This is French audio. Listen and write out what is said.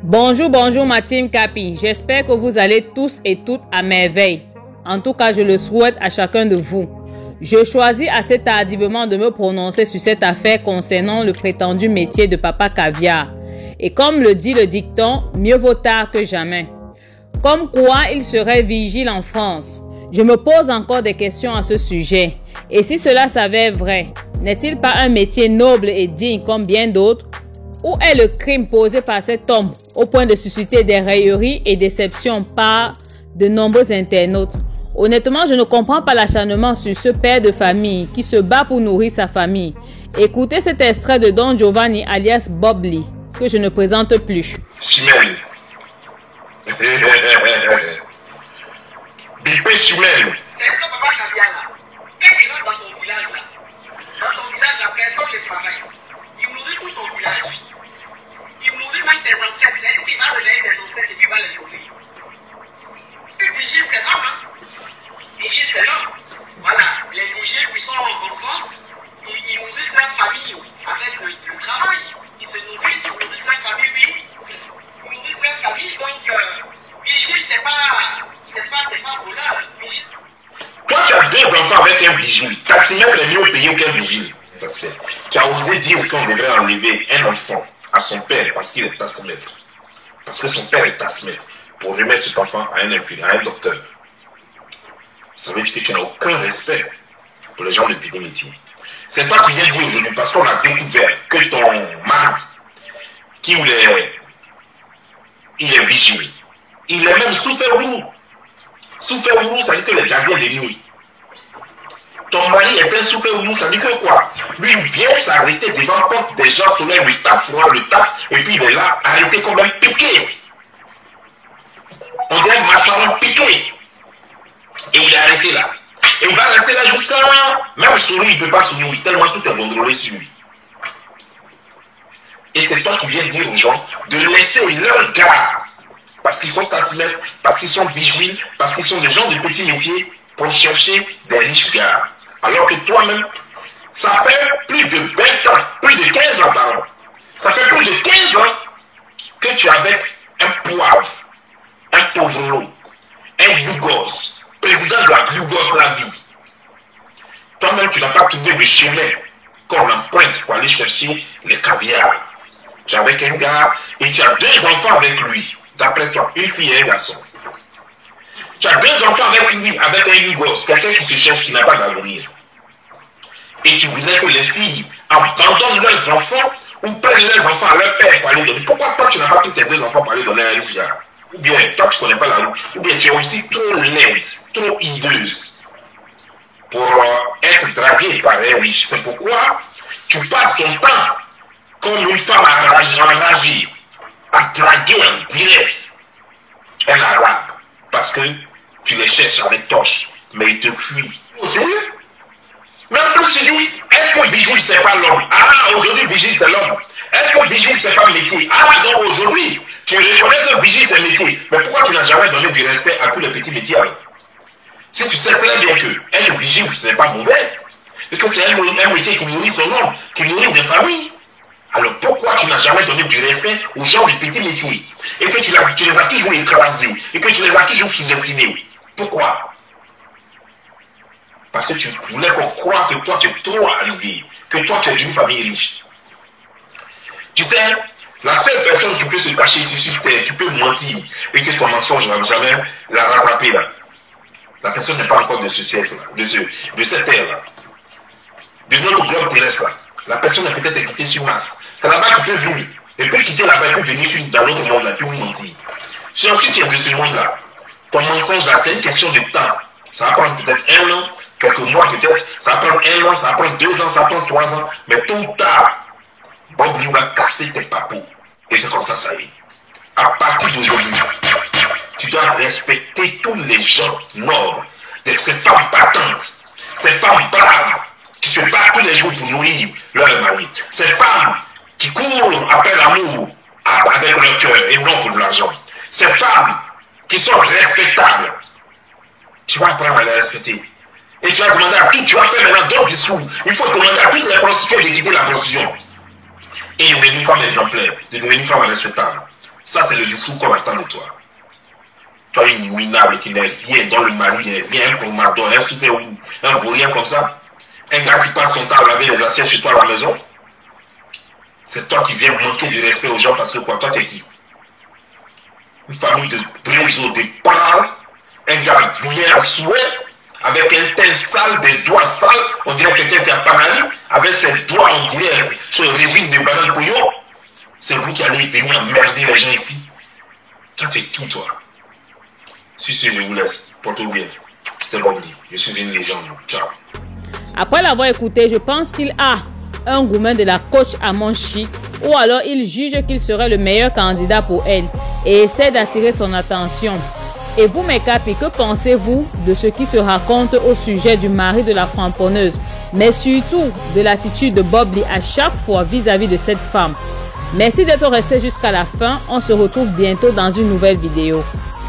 Bonjour, bonjour ma team Capi. J'espère que vous allez tous et toutes à merveille. En tout cas, je le souhaite à chacun de vous. Je choisis assez tardivement de me prononcer sur cette affaire concernant le prétendu métier de Papa Caviar. Et comme le dit le dicton, mieux vaut tard que jamais. Comme quoi il serait vigile en France. Je me pose encore des questions à ce sujet. Et si cela s'avère vrai, n'est-il pas un métier noble et digne comme bien d'autres? Où est le crime posé par cet homme au point de susciter des railleries et déceptions par de nombreux internautes? Honnêtement, je ne comprends pas l'acharnement sur ce père de famille qui se bat pour nourrir sa famille. Écoutez cet extrait de Don Giovanni alias Bob Lee, que je ne présente plus. Chimène. Bipé Chimène. C'est le Papa Caviar là. Qu'est-ce qu'il a dans ton village là? Dans ton village, la personne ne travaille. Il nourrit tout ton village. Il nourrit même tes ancêtres. C'est lui qui va relayer tes ancêtres et qui va les nourrir. Et vigile, c'est l'homme, hein? Vigile, c'est l'homme. Voilà, les vigiles qui sont en France, ils nourrissent leur famille avec le travail. Ils se nourrissent, ils nourrissent leur famille, oui. Ils nourrissent leur famille, donc vigile, c'est pas voleur. Vigile. Toi, tu as deux enfants avec un vigile. Taximètre est mieux payé qu'un vigile. Parce que tu as osé dire qu'on devrait enlever un enfant à son père parce qu'il est taximètre. Parce que son père est taximètre. Pour remettre cet enfant à un infirmier, à un docteur. Ça veut dire que tu n'as aucun respect pour les gens de petit métier. C'est toi qui viens dire aujourd'hui, parce qu'on a découvert que ton mari, il est vigile. Il est même sous ferrou. Sous ferrou, ça veut dire que les gardiens de nuit. Ton mari est un sous ferrou, ça veut dire que quoi? Lui, il vient s'arrêter devant la porte des gens, soleil, lui tape, froid, le tape, et puis il est là, arrêté comme un piqué. On dirait un macharon piqué. Et il est arrêté là. Et il va rester là jusqu'à là. Même sur lui, il ne peut pas sourire, tellement tout est contrôlé sur lui. Et c'est toi qui viens dire aux gens de laisser leur gars, parce qu'ils sont taximètres, parce qu'ils sont vigiles, parce qu'ils sont des gens de petits métiers, pour chercher des riches gars. Alors que toi-même, ça fait plus de 20 ans, plus de 15 ans, pardon. Ça fait plus de 15 ans que tu es avec un poivre, un pauvre lot, un Yougos, président de la Yougoslavie. Toi-même, tu n'as pas trouvé le chemin qu'on emprunte pour aller chercher les caviars. Tu es avec un gars et tu as deux enfants avec lui. D'après toi, une fille et un garçon. Tu as deux enfants avec lui, avec un Yougos, quelqu'un qui se cherche, qui n'a pas d'avenir. Et tu voudrais que les filles abandonnent leurs enfants ou prennent leurs enfants à leur père pour aller donner. Pourquoi toi, tu n'as pas pris tes deux enfants pour aller donner à un riche gars? Ou bien toi, tu ne connais pas la route. Ou bien tu es aussi trop laide, trop hideuse pour être draguée par un riche. C'est pourquoi tu passes ton temps comme une femme enragée à draguer en direct un arabe. Parce que tu les cherches avec torche, mais ils te fuient. Sérieux? Mais en plus, tu dis, est-ce que vigile, c'est pas l'homme? Ah, aujourd'hui, vigile, c'est l'homme. Est-ce que vigile, c'est pas le métier? Ah, donc aujourd'hui, tu reconnais que vigile, c'est le métier. Mais pourquoi tu n'as jamais donné du respect à tous les petits métiers alors? Si tu sais très bien que être vigile, ce n'est pas mauvais, et que c'est un métier qui nourrit son homme, qui nourrit des familles, alors pourquoi tu n'as jamais donné du respect aux gens des petits métiers? Et que tu les as toujours écrasés, et que tu les as toujours sous-estimés? Pourquoi? Parce que tu voulais qu'on croie que toi tu es trop arrivé, que toi tu es d'une famille riche. Tu sais, la seule personne qui peut se cacher ici sur terre, qui peut mentir, et que son mensonge n'a jamais la rattrapé là, la personne n'est pas encore de ce siècle-là, de cette ère-là, de notre globe terrestre là. La personne a peut-être quitté sur Mars. C'est là-bas qu'il peut vivre. Et peut quitter là-bas, il peut venir dans l'autre monde là, puis vous mentir. Si ensuite tu es de ce monde-là, ton mensonge là, c'est une question de temps. Ça va prendre peut-être un an, quelques mois peut-être, ça va prendre un an, ça va prendre 2 ans, ça va prendre 3 ans, mais tôt ou tard, Bob Lee va casser tes papous. Et c'est comme ça y est. À partir d'aujourd'hui, tu dois respecter tous les gens nobles, ces femmes battantes, ces femmes braves, qui se battent tous les jours pour nourrir leur mari. Ces femmes qui courent après l'amour avec leur cœur et non pour de l'argent. Ces femmes qui sont respectables. Tu vas apprendre à les respecter. Et tu vas demander à tout, tu vas faire maintenant d'autres discours. Il faut demander à toutes les prostituées de quitter la prostitution. Et de devenir femme exemplaire, de devenir femme respectable. Ça, c'est le discours qu'on attend de toi. Toi, une minable qui n'est rien dans le mari, n'est rien pour Mardon, un super ou un vaurien comme ça. Un gars qui passe son temps à laver les assiettes chez toi à la maison. C'est toi qui viens manquer du respect aux gens parce que quoi, toi, t'es qui? Une famille de réseaux, de parents. Un gars bien à souhait, avec un tel sale, des doigts sales, on dirait quelqu'un qui a paralysé, avec ses doigts, on dirait sur le régime de banane pouillot. C'est vous qui allez venir emmerder les gens ici. Toi, t'es qui, toi? Si, je vous laisse. Portez-vous bien. C'était Bobby. Je suis une légende. Ciao. Après l'avoir écouté, je pense qu'il a un gourmet de la coach à mon chic, ou alors il juge qu'il serait le meilleur candidat pour elle et essaie d'attirer son attention. Et vous, mes capis, que pensez-vous de ce qui se raconte au sujet du mari de la framponneuse, mais surtout de l'attitude de Bob Lee à chaque fois vis-à-vis de cette femme? Merci d'être resté jusqu'à la fin. On se retrouve bientôt dans une nouvelle vidéo.